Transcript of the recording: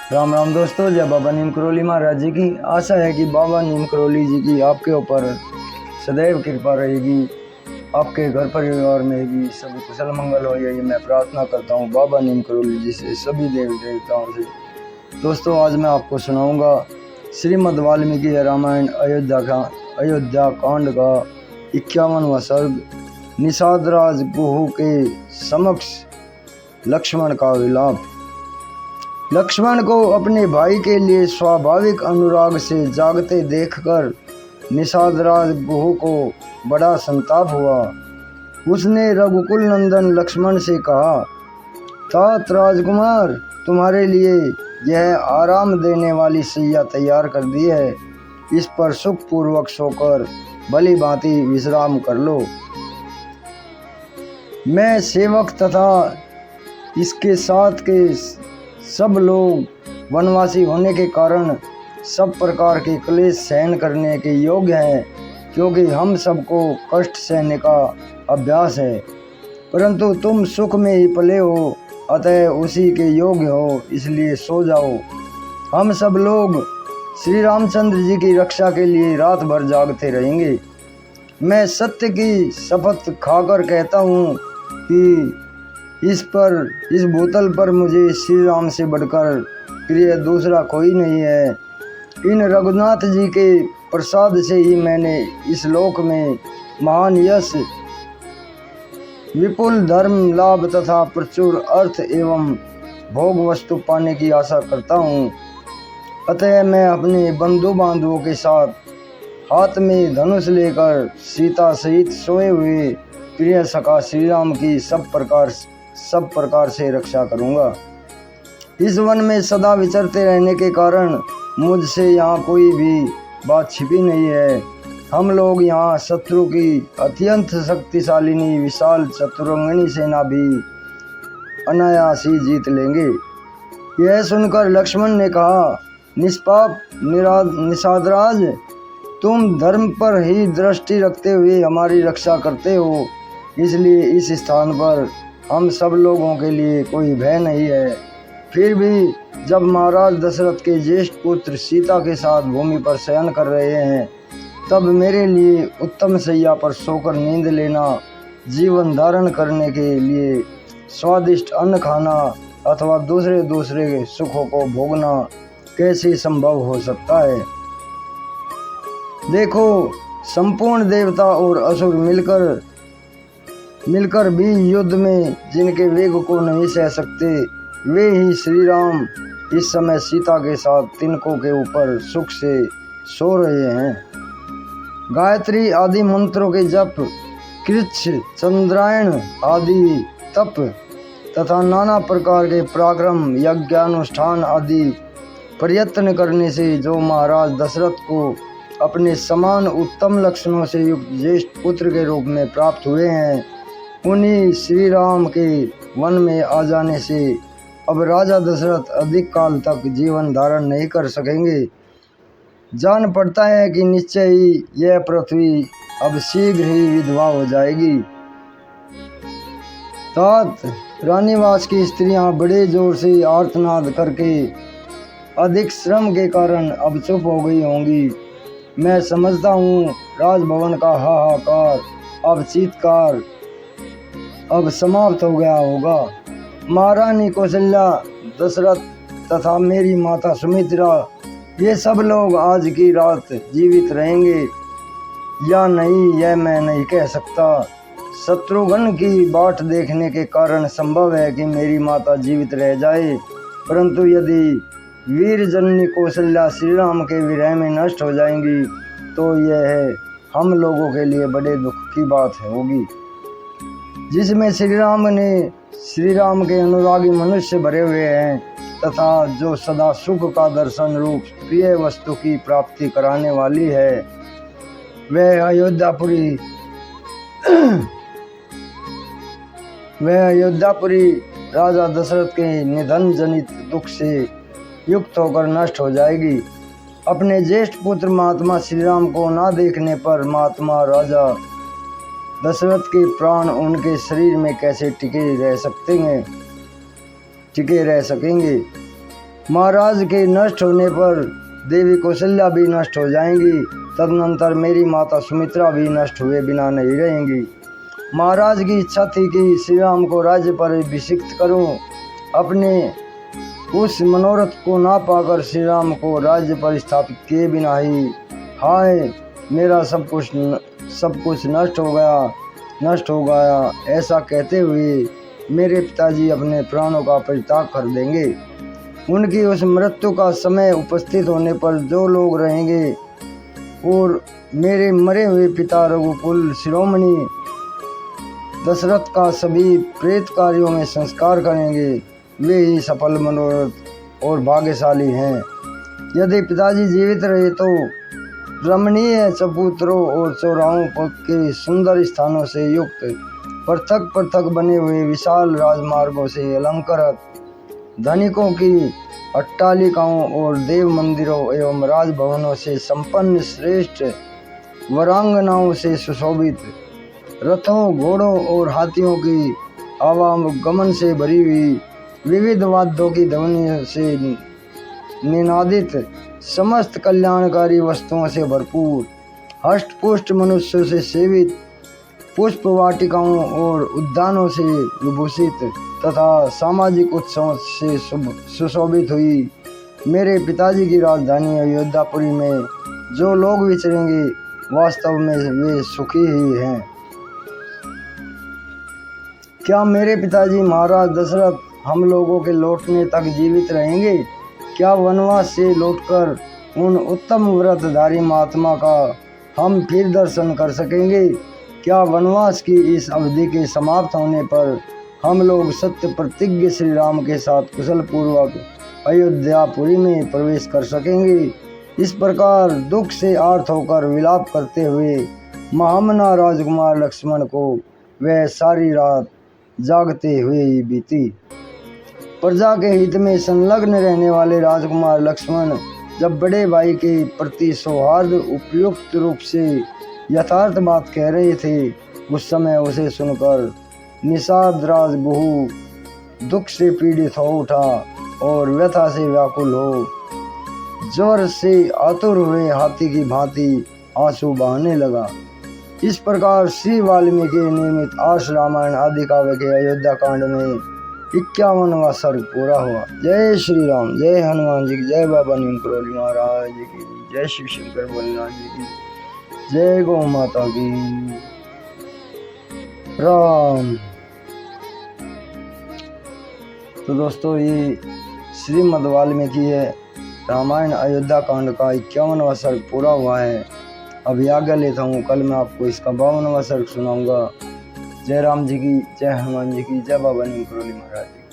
राम राम दोस्तों, जय बाबा नीम करोली महाराज जी की। आशा है कि बाबा नीम करोली जी की आपके ऊपर सदैव कृपा रहेगी, आपके घर परिवार में भी सभी कुशल मंगल हो, यही मैं प्रार्थना करता हूँ बाबा नीम करोली जी से, सभी देवी देवताओं से। दोस्तों, आज मैं आपको सुनाऊंगा श्रीमद् वाल्मीकि रामायण अयोध्या कांड का 51वां सर्ग, निषादराज गुहू के समक्ष लक्ष्मण का विलाप। लक्ष्मण को अपने भाई के लिए स्वाभाविक अनुराग से जागते देखकर निषादराज गुहू को बड़ा संताप हुआ। उसने रघुकुल नंदन लक्ष्मण से कहा, तात राजकुमार, तुम्हारे लिए यह आराम देने वाली सैया तैयार कर दी है, इस पर सुखपूर्वक सोकर भली भांति विश्राम कर लो। मैं सेवक तथा इसके साथ के सब लोग वनवासी होने के कारण सब प्रकार के क्लेश सहन करने के योग्य हैं, क्योंकि हम सबको कष्ट सहने का अभ्यास है। परंतु तुम सुख में ही पले हो, अतः उसी के योग्य हो, इसलिए सो जाओ। हम सब लोग श्री रामचंद्र जी की रक्षा के लिए रात भर जागते रहेंगे। मैं सत्य की शपथ खाकर कहता हूँ कि इस भूतल पर मुझे श्री राम से बढ़कर प्रिय दूसरा कोई नहीं है। इन रघुनाथ जी के प्रसाद से ही मैंने इस लोक में महान यश, विपुल धर्म लाभ तथा प्रचुर अर्थ एवं भोग वस्तु पाने की आशा करता हूँ। अतः मैं अपने बंधु बांधवों के साथ हाथ में धनुष लेकर सीता सहित सोए हुए प्रिय सखा श्री राम की सब प्रकार से रक्षा करूंगा। इस वन में सदा विचरते रहने के कारण मुझसे यहाँ कोई भी बात छिपी नहीं है। हम लोग यहाँ शत्रु की अत्यंत शक्तिशालिनी विशाल चतुरंगिणी सेना भी अनायास ही जीत लेंगे। यह सुनकर लक्ष्मण ने कहा, निष्पाप निषादराज, तुम धर्म पर ही दृष्टि रखते हुए हमारी रक्षा करते हो, इसलिए इस स्थान पर हम सब लोगों के लिए कोई भय नहीं है। फिर भी जब महाराज दशरथ के ज्येष्ठ पुत्र सीता के साथ भूमि पर शयन कर रहे हैं, तब मेरे लिए उत्तम शैया पर सोकर नींद लेना, जीवन धारण करने के लिए स्वादिष्ट अन्न खाना अथवा दूसरे सुखों को भोगना कैसे संभव हो सकता है। देखो, संपूर्ण देवता और असुर मिलकर भी युद्ध में जिनके वेग को नहीं सह सकते, वे ही श्री राम इस समय सीता के साथ तिनकों के ऊपर सुख से सो रहे हैं। गायत्री आदि मंत्रों के जप, कृच्छ चंद्रायण आदि तप तथा नाना प्रकार के पराक्रम यज्ञानुष्ठान आदि प्रयत्न करने से जो महाराज दशरथ को अपने समान उत्तम लक्षणों से युक्त ज्येष्ठ पुत्र के रूप में प्राप्त हुए हैं, उन्हीं श्री राम के वन में आ जाने से अब राजा दशरथ अधिक काल तक जीवन धारण नहीं कर सकेंगे। जान पड़ता है कि निश्चय ही यह पृथ्वी अब शीघ्र ही विधवा हो जाएगी। तात, रानीवास की स्त्रियां बड़े जोर से आर्तनाद करके अधिक श्रम के कारण अब चुप हो गई होंगी। मैं समझता हूँ राजभवन का हाहाकार, अब चीत्कार अब समाप्त हो गया होगा। महारानी कौशल्या, दशरथ तथा मेरी माता सुमित्रा, ये सब लोग आज की रात जीवित रहेंगे या नहीं, यह मैं नहीं कह सकता। शत्रुघ्न की बाट देखने के कारण संभव है कि मेरी माता जीवित रह जाए, परंतु यदि वीर जननी कौशल्या श्री राम के विरह में नष्ट हो जाएंगी तो यह हम लोगों के लिए बड़े दुख की बात होगी, जिसमें श्री राम के अनुरागी मनुष्य भरे हुए हैं तथा जो सदा सुख का दर्शन रूप प्रिय वस्तु की प्राप्ति कराने वाली है, वह अयोध्यापुरी राजा दशरथ के निधन जनित दुख से युक्त होकर नष्ट हो जाएगी। अपने ज्येष्ठ पुत्र महात्मा श्री राम को ना देखने पर महात्मा राजा दशरथ के प्राण उनके शरीर में कैसे टिके रह सकेंगे। महाराज के नष्ट होने पर देवी कौशल्या भी नष्ट हो जाएंगी। तदनंतर मेरी माता सुमित्रा भी नष्ट हुए बिना नहीं रहेंगी। महाराज की इच्छा थी कि श्री राम को राज्य पर अभिषिक्त करूं। अपने उस मनोरथ को ना पाकर श्री राम को राज्य पर स्थापित किए बिना ही हाय मेरा सब कुछ नष्ट हो गया ऐसा कहते हुए मेरे पिताजी अपने प्राणों का परित्याग कर देंगे। उनकी उस मृत्यु का समय उपस्थित होने पर जो लोग रहेंगे और मेरे मरे हुए पिता रघुकुल शिरोमणि दशरथ का सभी प्रेत कार्यों में संस्कार करेंगे, वे ही सफल मनोरथ और भाग्यशाली हैं। यदि पिताजी जीवित रहे तो रमणीय चबूतरों और चौराहों के सुंदर स्थानों से युक्त पृथक पृथक बने हुए विशाल राजमार्गों से अलंकृत धनिकों की अट्टालिकाओं और देव मंदिरों एवं राजभवनों से संपन्न श्रेष्ठ वरांगनाओं से सुशोभित रथों घोड़ों और हाथियों की आवागमन से भरी हुई विविध वाद्यों की ध्वनि से निनादित समस्त कल्याणकारी वस्तुओं से भरपूर हष्टपुष्ट मनुष्यों से सेवित पुष्प वाटिकाओं और उद्यानों से विभूषित तथा सामाजिक उत्सवों से सुशोभित हुई मेरे पिताजी की राजधानी अयोध्यापुरी में जो लोग विचरेंगे वास्तव में वे सुखी ही हैं। क्या मेरे पिताजी महाराज दशरथ हम लोगों के लौटने तक जीवित रहेंगे? क्या वनवास से लौटकर उन उत्तम व्रतधारी महात्मा का हम फिर दर्शन कर सकेंगे? क्या वनवास की इस अवधि के समाप्त होने पर हम लोग सत्य प्रतिज्ञ श्री राम के साथ कुशल पूर्वक अयोध्यापुरी में प्रवेश कर सकेंगे? इस प्रकार दुख से आर्त होकर विलाप करते हुए महामना राजकुमार लक्ष्मण को वह सारी रात जागते हुए ही बीती। प्रजा के हित में संलग्न रहने वाले राजकुमार लक्ष्मण जब बड़े भाई के प्रति सौहार्द उपयुक्त रूप से यथार्थ बात कह रहे थे, उस समय उसे सुनकर निषाद राजबहू दुख से पीड़ित हो उठा और व्यथा से व्याकुल हो ज्वर से आतुर हुए हाथी की भांति आंसू बहाने लगा। इस प्रकार श्री वाल्मीकि निर्मित आर्ष रामायण आदि काव्य के अयोध्या कांड में 51वां सर्ग पूरा हुआ। जय श्री राम, जय हनुमान जी की, जय बाबा नीम करोली महाराज की, जय शिव शंकर भोलेनाथ जी की, जय गौ माता की। राम। तो दोस्तों ये श्रीमद् वाल्मीकि है रामायण अयोध्या कांड का 51वां सर्ग पूरा हुआ है। अभी आज्ञा लेता हूँ, कल मैं आपको इसका 52वां सर्ग सुनाऊंगा। जय राम जी की, जय हनुमान जी की, जय बाबा नीम करोली महाराज जी।